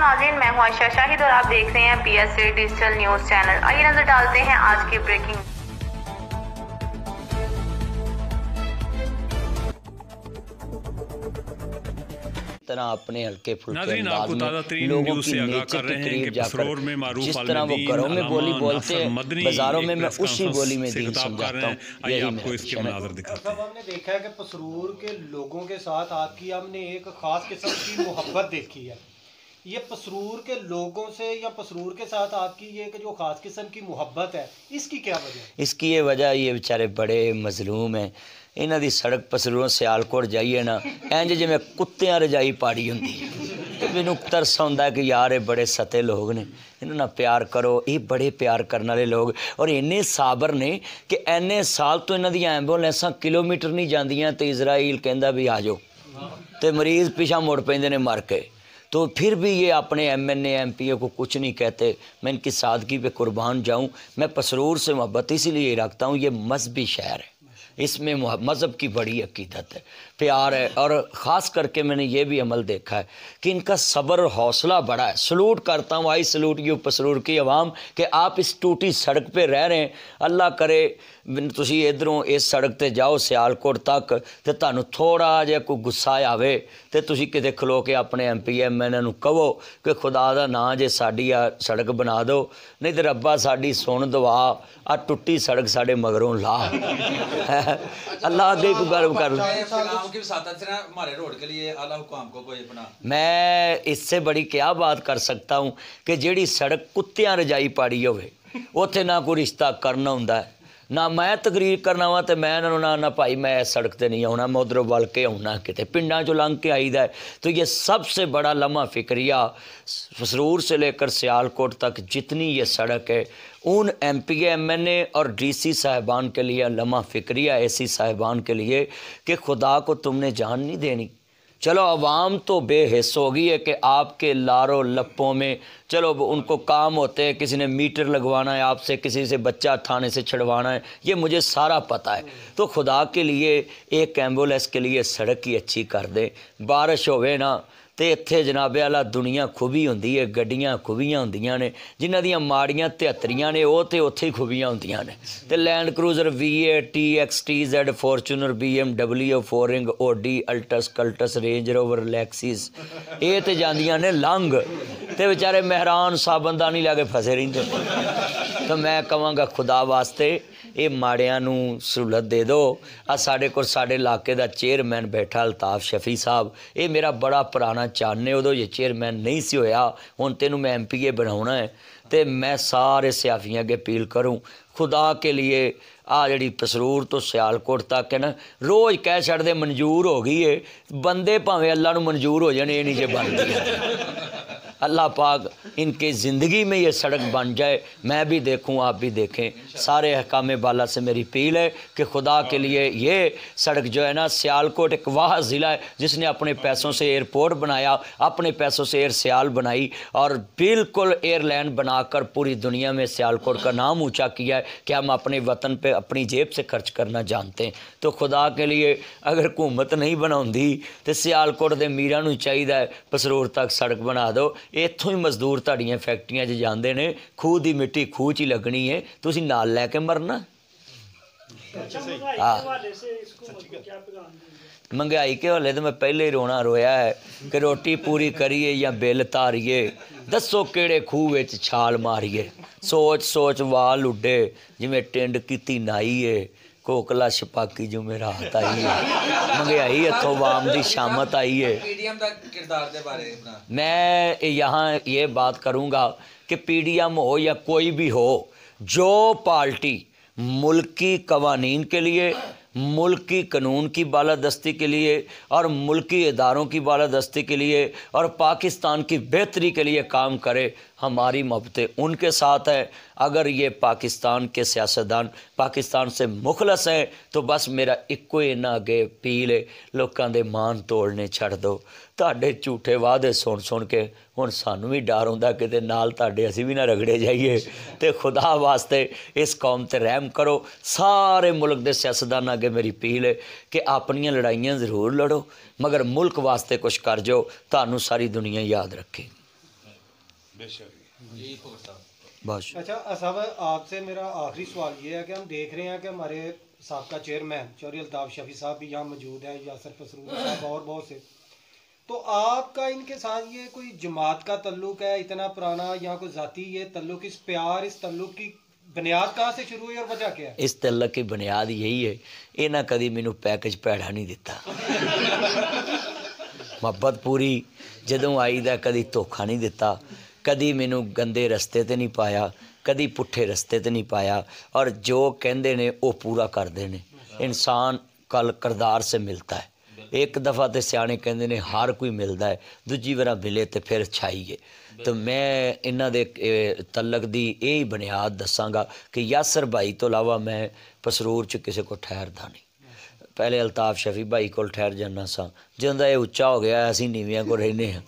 नाज़रीन, मैं हूं आयशा शाहिद और आप देख रहे हैं PSA डिजिटल न्यूज़ चैनल। आइए नजर डालते हैं आज की ब्रेकिंग। तरह अपने हल्के फुल्के नाज़रीन, अंदाज आपको में ताज़ा तरीन लोगों न्यूज़ की से आगाह नेचर कर के रहे हैं करीब कि जाकर पसरोर में मारूफ जिस तरह वो घरों में बोली बोलते हैं बाजारों में मैं उसी बोली में दीन समझाता हूँ। आइए यही आपको इसके मेरा मनाज़र दिखाते हैं। हमने देखा है कि पसरूर के लोगों के साथ आपकी हमने एक ख़ास किस्म की मोहब्बत देखी है। ये पसरूर के लोगों से या पसरूर के साथ आपकी ये जो ख़ास किस्म की मोहब्बत है, इसकी क्या वजह है? इसकी ये वजह ये बेचारे बड़े मजलूम हैं। इन्हां दी सड़क पसरूरों सियालकोट जाइए ना इंज जिवें कुत्तियां रजाई पाड़ी हुंदी है। मैनूं तरस आउंदा कि यार ये बड़े सते लोग ने, इन्हां नाल प्यार करो। ये बड़े प्यार करने वाले लोग और इन्ने साबर ने कि इन्ने साल तो इन्हां दी एंबूलेंसां किलोमीटर नहीं जांदियां ते इजराइल कहंदा भी आ जाओ ते मरीज़ पिछा मुड़ पैंदे ने मर के, तो फिर भी ये अपने MNA MPA को कुछ नहीं कहते। मैं इनकी सादगी पे कुर्बान जाऊं। मैं पसरूर से मोहब्बत इसीलिए रखता हूं, ये मजहबी शहर है, इसमें मज़हब की बड़ी अकीदत है, प्यार है। और ख़ास करके मैंने ये भी अमल देखा है कि इनका सब्र और हौसला बड़ा है। सलूट करता हूँ, आई सलूट यू पसरूर की आवाम कि आप इस टूटी सड़क पे रह रहे हैं। अल्लाह करे तुसी इधरों इस सड़क ते जाओ सियालकोट तक ते तुहानू थोड़ा जिहा कोई गुस्सा आवे ते तुसी किते खलो के अपने MP MNA नू कहो कि खुदा दा नां जे साडी आ सड़क बना दो, नहीं ते रब्बा साडी सुन दुआ, आ टुट्टी सड़क साडे मगरों ला। अल्लाह अगे को गर्व कर। मैं इससे बड़ी क्या बात कर सकता हूँ कि जेड़ी सड़क कुत्तियां रजाई पाड़ी होवे उत्थे ना कोई रिश्ता करना हुंदा है, ना मैं तकरीर करना वा तो मैं इन्होंने ना भाई मैं इस सड़क ते नहीं आना, मैं उधरों वल के आना, किते पिंडां चों लंघ के आईदा है। तो ये सबसे बड़ा लम्हा फिक्रिया पसरूर से लेकर सियालकोट तक जितनी ये सड़क है उन MPA MNA और DC साहिबान के लिए लम्हा फिक्रिया, ऐसी साहिबान के लिए कि खुदा को तुमने जान नहीं देनी। चलो अवाम तो बेहिस हो गई है कि आपके लारों लप्पों में चलो उनको काम होते हैं, किसी ने मीटर लगवाना है आपसे, किसी से बच्चा थाने से छड़वाना है, ये मुझे सारा पता है। तो खुदा के लिए एक एम्बुलेंस के लिए सड़क ही अच्छी कर दे। बारिश होवे ना तो इत्थे जनाबे आला दुनिया खुबी होंदी है, गड्डियां खुबियां होंदियां ने, जिन्हां दियां माड़ियां तिहत्तरियां ने वो तो उत्थे ही खुबियां होंदियां ने। ते land cruiser V8 TX TZ Fortuner BMW 4 OD Altis Cultus range rover Lexus ये तो जांदियां ने लंघ ते बेचारे मेहरान साबनदानी लैके फसे रहिंदे। तो मैं कहांगा खुदा वास्ते ये माड़ियां नू सहूलत दे दो। आ साडे कोल साडे इलाके दा चेयरमैन बैठा अल्ताफ शफी साहब, ये मेरा बड़ा पुराना चाने, उदों ये चेयरमैन नहीं सी होया, हुण तेनू मैं MPA बनाउणा है। तो मैं सारे सियाफियां अगे अपील करूँ खुदा के लिए आ जड़ी पसरूर तो सियालकोट तक है ना, रोज़ कह छड़दे मंजूर हो गई है, बंदे भावें अल्लाह नू मंजूर हो जाने, ये नहीं जे बनदी। अल्लाह पाक इनके ज़िंदगी में ये सड़क बन जाए, मैं भी देखूं आप भी देखें। सारे हकाम बाला से मेरी अपील है कि खुदा के लिए ये सड़क जो है ना, सियालकोट एक वाह ज़िला है जिसने अपने पैसों से एयरपोर्ट बनाया, अपने पैसों से एयर सियाल बनाई और बिल्कुल एयरलाइन बनाकर पूरी दुनिया में सियालकोट का नाम ऊँचा किया है कि हम अपने वतन पर अपनी जेब से खर्च करना जानते हैं। तो खुदा के लिए अगर हुकूमत नहीं बनाउंदी तो सियालकोट के मीरां नूं चाहिए पसरूर तक सड़क बना दो। इत्थों ही मजदूर तुहाड़ियां फैक्ट्रियां 'च जांदे ने, खूह दी मिट्टी खूह 'च ही लगनी है, तुसीं नाल लैके मरना। महंगाई के हवाले तो मैं पहले ही रोना रोया है कि रोटी पूरी करिए या बिल तारिए, दसो किहड़े खूह विच छाल मारिए, सोच सोच वाल उड्डे जिवें टिंड कीती नाई है, कोकला छपाकी जो मेरा हाथ आई है, महंगाई इतों वाम की शामत आई है। मैं यहाँ ये बात करूँगा कि PDM हो या कोई भी हो, जो पार्टी मुल्की कवानीन के लिए, मुल्की कानून की बालादस्ती के लिए और मुल्की इदारों की बालादस्ती के लिए और पाकिस्तान की बेहतरी के लिए काम करे, हमारी मोहब्बतें उनके साथ है। अगर ये पाकिस्तान के सियासतदान पाकिस्तान से मुखलस हैं तो बस मेरा इक्को ही इन्ना अगे अपील है, लोगों के मान तोड़ने छड़ दो। तुहाडे झूठे वादे सुन सुन के हुण सानू भी डर हुंदा किते नाल तुहाडे असीं भी ना रगड़े जाइए। तो खुदा वास्ते इस कौम ते रहम करो। सारे मुल्क के सियासतदानां अगे मेरी अपील है कि अपनियां लड़ाइयां जरूर लड़ो मगर मुल्क वास्ते कुछ कर जो, तुहानू सारी दुनिया याद रखे। بس اچھا صاحب آپ سے میرا آخری سوال یہ ہے کہ ہم دیکھ رہے ہیں کہ ہمارے سابقہ چیئرمین چوہدری الطاف شفیع صاحب بھی یہاں موجود ہیں، یاسر پسرور صاحب اور بہت سے، تو آپ کا ان کے ساتھ یہ کوئی جماعت کا تعلق ہے اتنا پرانا یا کوئی ذاتی یہ تعلق، اس پیار اس تعلق کی بنیاد کہاں سے شروع ہوئی اور وجہ کیا ہے؟ اس تعلق کی بنیاد یہی ہے، یہ کدی مینو پیکج پیڑا نہیں دیتا، محبت پوری جدوں آئی دا کدی دھوکھا نہیں دیتا، کدی مینو گندے رستے تے نہیں پایا، کدی پٹھے رستے تے نہیں پایا، اور جو کہندے نے وہ پورا کردے نے۔ انسان کل کردار سے ملتا ہے، ایک دفعہ تے سیانے کہندے نے ہر کوئی ملتا ہے، دوجی بار ملے تے پھر چھائیے۔ تو میں انہاں دے تعلق دی یہی بنیاد دساں گا کہ یاسر بھائی تو علاوہ میں پسرور چ کسی کو ٹھہردا نہیں۔ پہلے الطاف شفیع بھائی کول ٹھہر جانا سا، جدوں یہ اچا ہو گیا اسی نیویاں کو رہنے ہیں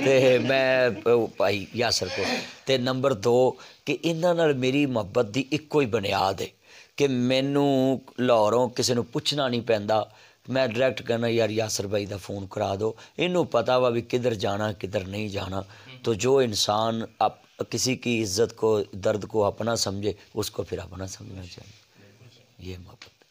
تے میں بھائی یاسر کو۔ تے نمبر 2 کہ انہاں نال میری محبت دی ایک کوئی بنیاد ہے کہ مینوں لاہوروں کسی نوں پوچھنا نہیں پیندا، میں ڈائریکٹ کہنا یار یاسر بھائی دا فون کرا دو، انہوں پتہ وا بھی کدھر جانا کدھر نہیں جانا۔ تو جو انسان کسی کی عزت کو درد کو اپنا سمجھے اس کو پھر اپنا سمجھنا چاہیے، یہ محبت۔